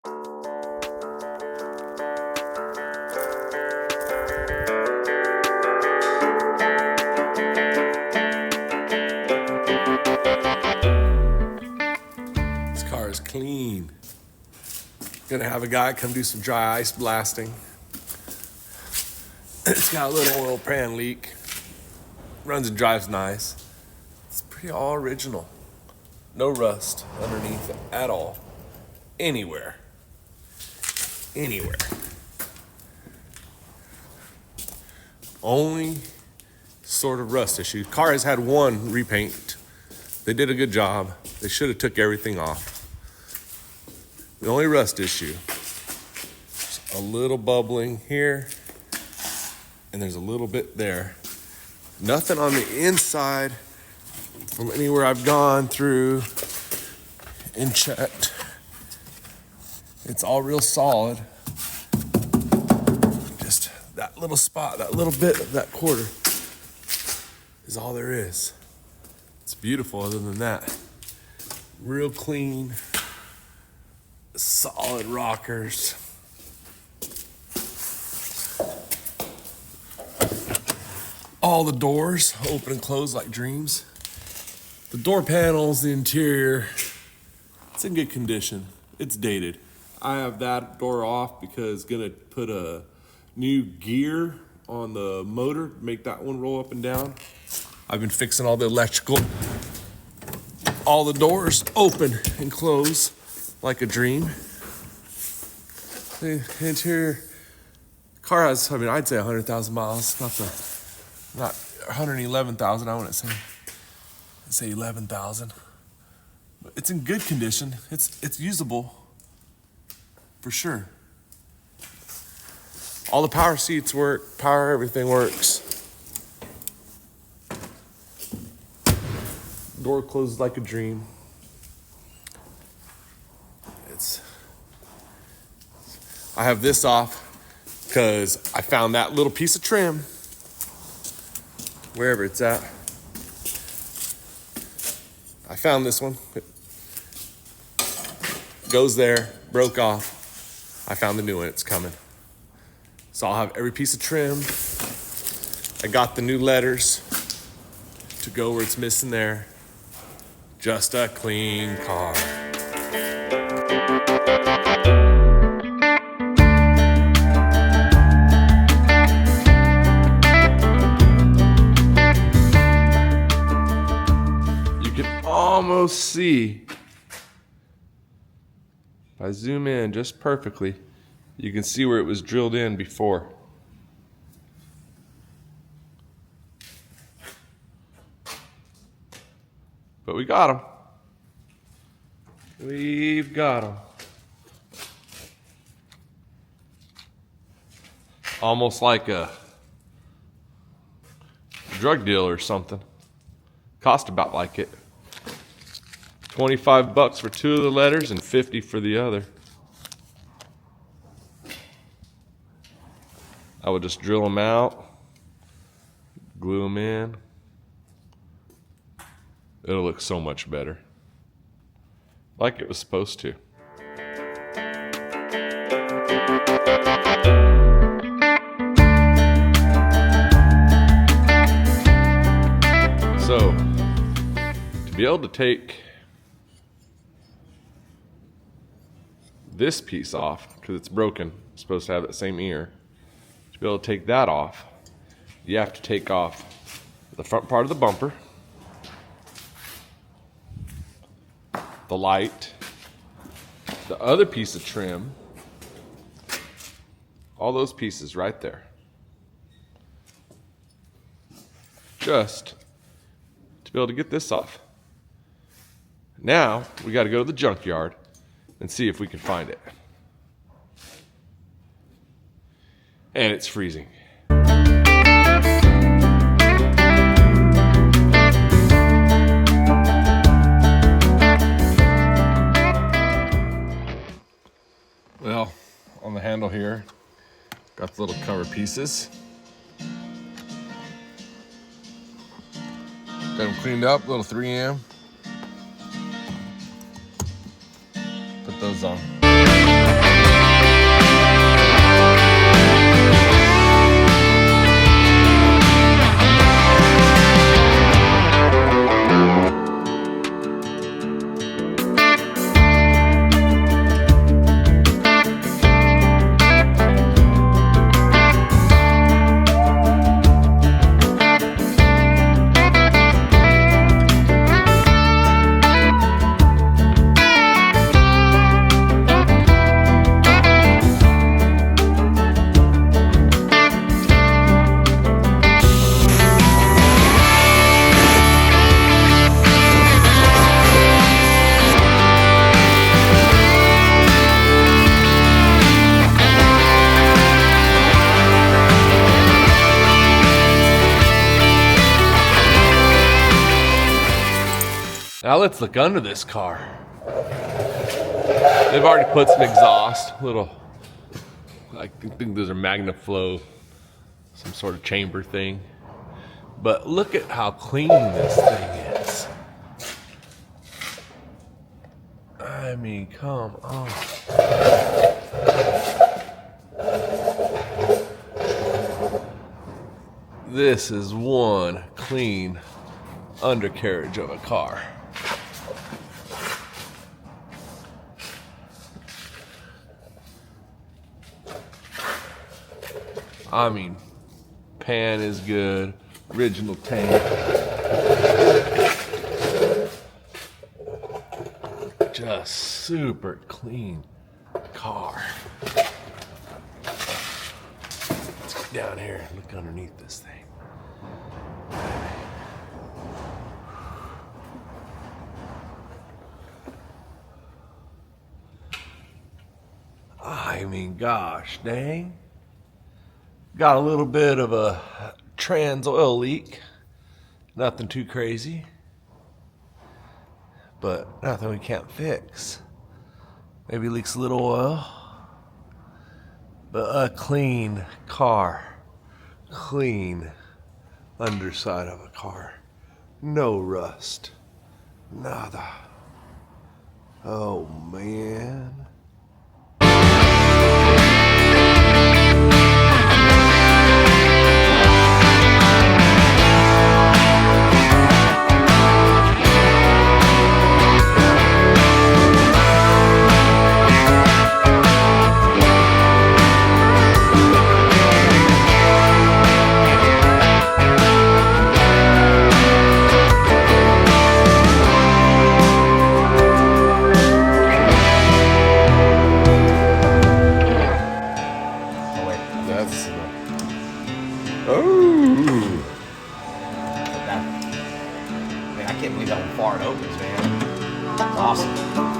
This car is clean. Gonna have a guy come do some dry ice blasting. It's got a little oil pan leak. Runs and drives nice. It's pretty all original. No rust underneath it at all. Anywhere. Anywhere. Only sort of rust issue. Car has had one repaint. They did a good job. They should have took everything off. The only rust issue, a little bubbling here, and there's a little bit there. Nothing on the inside from anywhere I've gone through and checked. It's all real solid. Just that little spot, that little bit of that quarter is all there is. It's beautiful other than that. Real clean, solid rockers. All the doors open and close like dreams. The door panels, the interior, it's in good condition. It's dated. I have that door off because gonna put a new gear on the motor, make that one roll up and down. I've been fixing all the electrical. All the doors open and close like a dream. The interior car has, I'd say 100,000 miles, not 111,000, I wouldn't say 11,000. But it's in good condition. It's usable for sure. All the power seats work, everything works. Door closes like a dream. I have this off because I found that little piece of trim wherever it's at. I found this one. It goes there, broke off. I found the new one, it's coming. So I'll have every piece of trim. I got the new letters to go where it's missing there. Just a clean car. Almost see, if I zoom in just perfectly, you can see where it was drilled in before. But we got them. We've got them. Almost like a drug deal or something. Cost about like it. $25 for two of the letters and $50 for the other. I would just drill them out, glue them in. It'll look so much better. Like it was supposed to. So, to be able to take this piece off, because it's broken, it's supposed to have that same ear. To be able to take that off, you have to take off the front part of the bumper, the light, the other piece of trim, all those pieces right there. Just to be able to get this off. Now, we got to go to the junkyard and see if we can find it. And it's freezing. Well, on the handle here, got the little cover pieces. Got them cleaned up, little 3M. Put those on. Now let's look under this car. They've already put some exhaust, little, I think those are MagnaFlow, some sort of chamber thing. But look at how clean this thing is. I mean, come on. This is one clean undercarriage of a car. I mean, pan is good, original tank. Just super clean car. Let's get down here and look underneath this thing. I mean, gosh dang. Got a little bit of a trans oil leak. Nothing too crazy, but nothing we can't fix. Maybe leaks a little oil, but a clean car. Clean underside of a car. No rust. Nada. Oh man. I can't believe how far it opens, man. It's awesome.